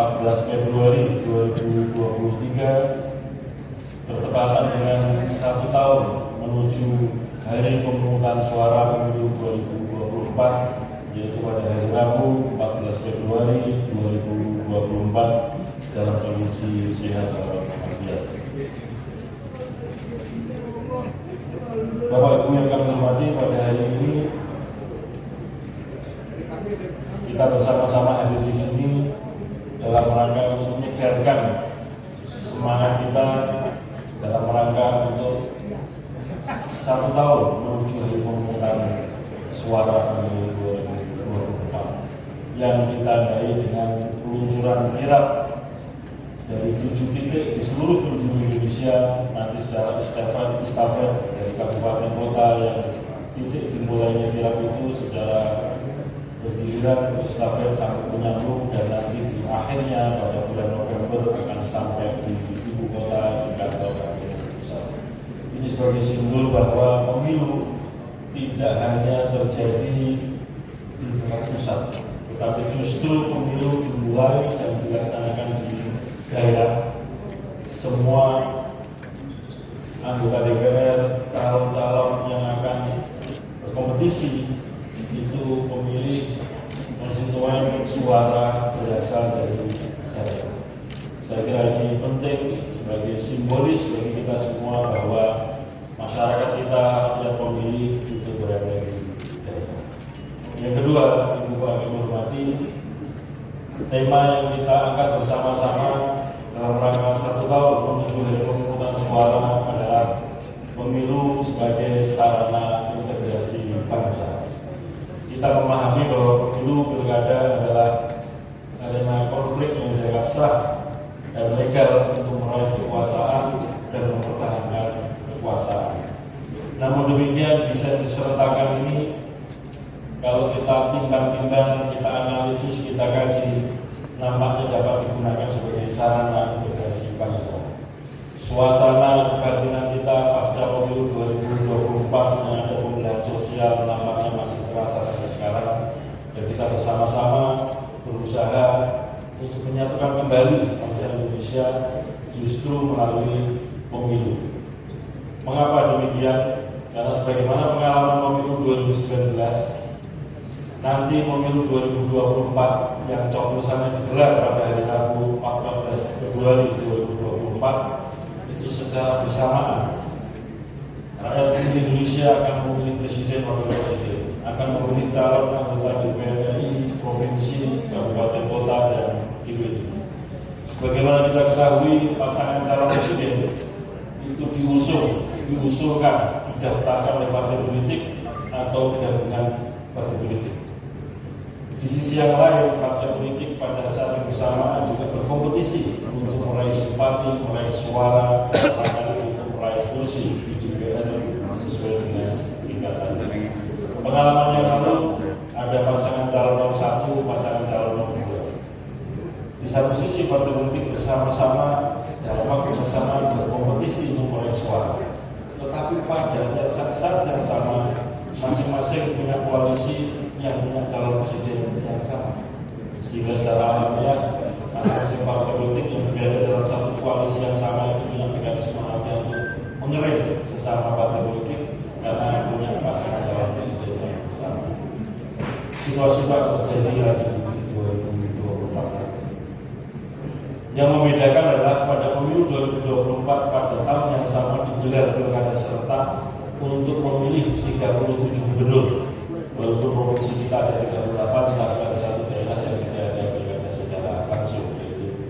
14 Februari 2023 bertepatan dengan 1 tahun menuju hari pemungutan suara pemilu 2024, yaitu pada hari Rabu 14 Februari 2024 dalam kondisi sehat walafiat. Bapak Ibu yang kami hormati, pada hari ini kita bersama-sama hadir di sini dalam rangka untuk menyegarkan semangat kita dalam rangka untuk 1 tahun menuju hari pemungutan suara pemilu 2024 yang ditandai dengan peluncuran kirap dari 7 titik di seluruh penjuru Indonesia, nanti secara estafet dari kabupaten kota yang titik dimulainya kirap itu secara bergiliran estafet sampai menyambung, dan nanti di akhirnya pada bulan November akan sampai di ibu kota, di kantor pusat. Ini sebagai simbol bahwa pemilu tidak hanya terjadi di tingkat pusat, tetapi justru pemilu dimulai dan dilaksanakan di daerah. Semua anggota DPR, calon-calon yang akan berkompetisi itu pemilih konstituen suara berasal dari daerah. Saya kira ini penting sebagai simbolis bagi kita semua bahwa masyarakat kita yang pemilih itu berada di daerah. Yang kedua, Ibu Bapak yang hormati, tema yang kita angkat bersama-sama dalam rangka 1 tahun menuju hari pemungutan suara adalah pemilu sebagai sarana integrasi bangsa. Kita memahami bahwa pemilu pilkada adalah arena konflik yang dianggap sah dan legal untuk meraih kekuasaan dan mempertahankan kekuasaan. Namun demikian, desain disertakan ini kalau kita timbang-timbang, kita analisis, kita kaji, nampaknya dapat digunakan sebagai sarana integrasi bangsa. Suasana kebatinan kita pasca pemilu 2024 yang ada pemilihan sosial nampaknya masih terasa sampai sekarang, dan kita bersama-sama berusaha untuk menyatukan kembali bangsa Indonesia justru melalui pemilu. Mengapa demikian? Karena sebagaimana pengalaman pemilu 2019, nanti pemilu 2024 yang coblosannya digelar pada hari Rabu 14 Februari 2024 itu secara bersamaan rakyat Indonesia akan memilih presiden, wakil presiden, akan memilih calon anggota DPR RI, provinsi, kabupaten kota, dan DPD. Sebagaimana kita ketahui, pasangan calon presiden itu diusulkan, didaftarkan oleh partai politik atau gabungan partai politik. Di sisi yang lain, partai politik pada saat yang bersamaan juga berkompetisi untuk meraih simpati, meraih suara, bahkan untuk meraih kursi di DPR sesuai dengan tingkatannya. Pengalaman yang lalu ada pasangan calon 1, pasangan calon 2. Di satu sisi partai politik bersama-sama dalam waktu bersamaan berkompetisi untuk meraih suara, tetapi pada saat yang sama masing-masing punya koalisi yang punya calon presiden yang sama, sehingga secara alamiah masing-masing partai politik yang berada dalam satu koalisi yang sama itu punya mekanisme untuk mengerem sesama partai politik karena punya pasangan calon presiden yang sama. Situasi itu terjadi lagi di 2024. Yang membedakan adalah pada pemilu 2024 pada tahun yang sama digelar pilkada serentak untuk memilih 37 gubernur. Walaupun provinsi kita ada 38, tapi ada satu daerah yang tidak ada pilkada secara langsung, yaitu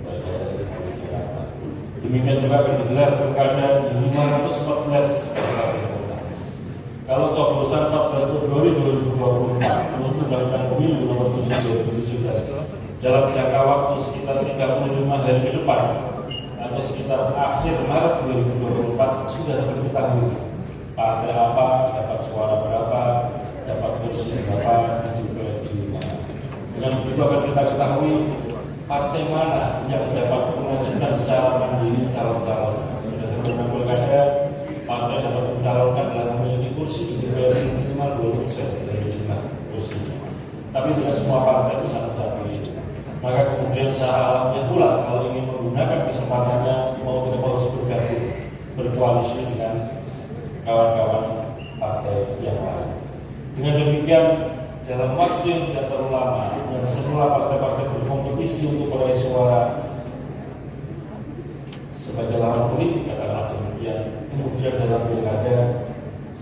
daerah istimewa Jakarta. Demikian juga akan digelar pilkada di 514 kabupaten kota. Kalau coblosan 14 Februari 2024 untuk melakukan pemilu nomor 7 2017 dalam jangka waktu sekitar 35 hari ke depan atau sekitar akhir Maret 2024 sudah dapat diketahui partai apa dapat suara berapa, dapat kursi berapa, juga di mana. Dengan begitu akan kita ketahui partai mana yang dapat mengajukan secara mandiri calon-calon. Berdasarkan pilkada, partai dapat mencalonkan dan memiliki kursi di DPR minimal 2% dari jumlah kursinya. Tapi tidak semua partai bisa mencapai itu. Maka kemudian secara alamiah pula kalau ingin menggunakan kesempatannya mau tidak mau harus bergabung berkoalisi dengan kawan-kawan partai yang lain. Dengan demikian dalam waktu yang tidak terlalu lama yang semula partai-partai berkompetisi untuk meraih suara sebagai lawan politik katakanlah demikian, kemudian dalam pilkada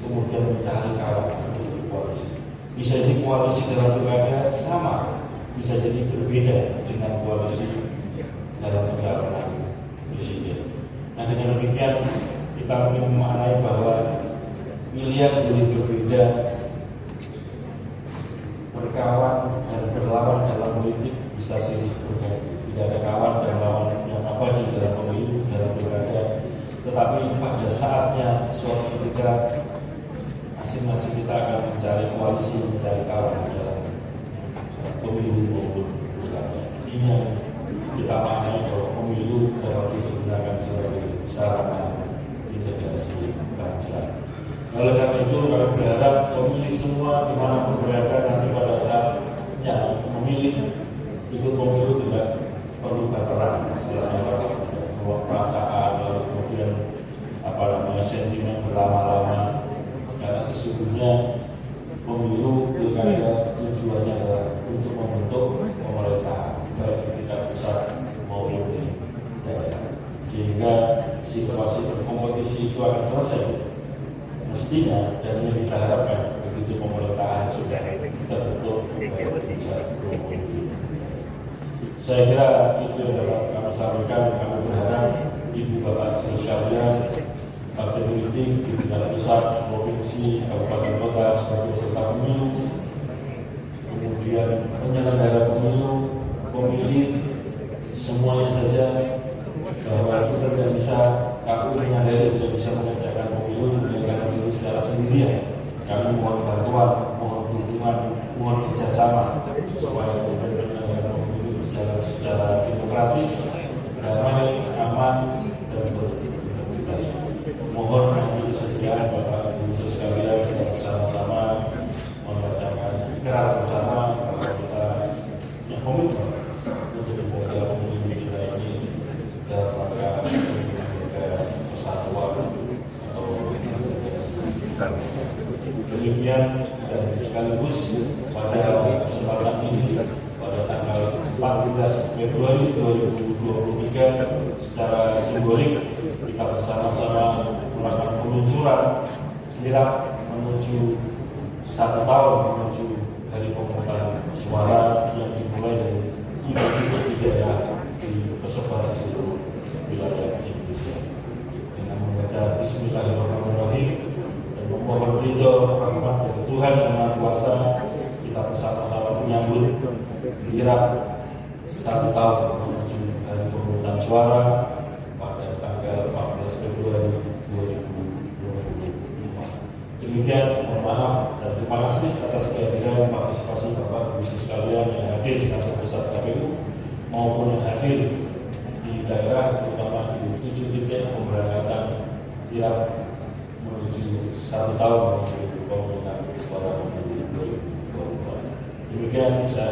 kemudian mencari kawan untuk berkoalisi. Bisa jadi koalisi dalam pilkada sama, bisa jadi berbeda dengan koalisi dalam pencalonan presiden. Nah dengan demikian kita ingin memaknai bahwa pilihan boleh berbeda, berkawan dan berlawan dalam politik bisa silih berganti. Tidak ada kawan dan lawan yang abadi dalam pemilu, dalam pilkada. Tetapi pada saatnya suatu ketika masing-masing kita akan mencari koalisi, mencari kawan dalam pemilu maupun pilkada. Ini yang kita maknai bahwa pemilu dapat digunakan sebagai sarana integrasi bangsa. Oleh karena itu kami berharap pemilih semua dimanapun berada nanti pada saatnya memilih ikut pemilu tidak perlu berperan istilahnya perasaan lalu kemudian sentimen berlama-lama, karena sesungguhnya pemilu pilkada tujuannya adalah untuk membentuk pemerintahan baik di tingkat pusat maupun di daerah, sehingga situasi berkompetisi itu akan selesai mestinya, dan yang kita harapkan begitu pemerintahan sudah terbentuk baik di pusat maupun di. Saya kira itu yang dapat kami sampaikan. Kami berharap Ibu Bapak sekalian, partai politik di tingkat pusat, provinsi, kabupaten kota sebagai peserta pemilu, kemudian penyelenggara pemilu, pemilih, semuanya saja bahwa kita tidak bisa, KPU menyadari tidak bisa mengerjakan pemilu, menyelenggarakan pemilu secara sendirian. Kami mohon bantuan, mohon dukungan, mohon kerjasama supaya penyelenggarakan pemilu berjalan secara demokratis, damai, aman, dan berintegritas. Mohon nanti kesediaan Bapak Ibu sekalian kita bersama-sama membacakan ikrar bersama bahwa kita yang komitmen untuk menjaga pemilu kita ini dalam rangka menjaga persatuan atau integrasi. Demikian dan sekaligus pada kesempatan ini pada tanggal 14 Februari 2023 secara simbolik kita bersama-sama melakukan peluncuran kirap menuju 1 tahun menuju hari pemungutan suara yang dimulai dari titik-titik di daerah tersebar di seluruh wilayah Indonesia. Dengan membaca Bismillahirrahmanirrahim dan memohon ridho rahmat dari Tuhan yang Maha Kuasa, kita bersama-sama menyambut kirap 1 tahun menuju hari pemungutan suara pada tanggal 14 Februari 2025. Demikian, mohon maaf dan terima kasih atas kehadiran partisipasi Bapak Ibu sekalian yang hadir di kantor pusat KPU maupun yang hadir di daerah, terutama di 7 titik pemberangkatan kirap menuju 1 tahun menuju pemungutan suara pemilu 2024. Demikian saya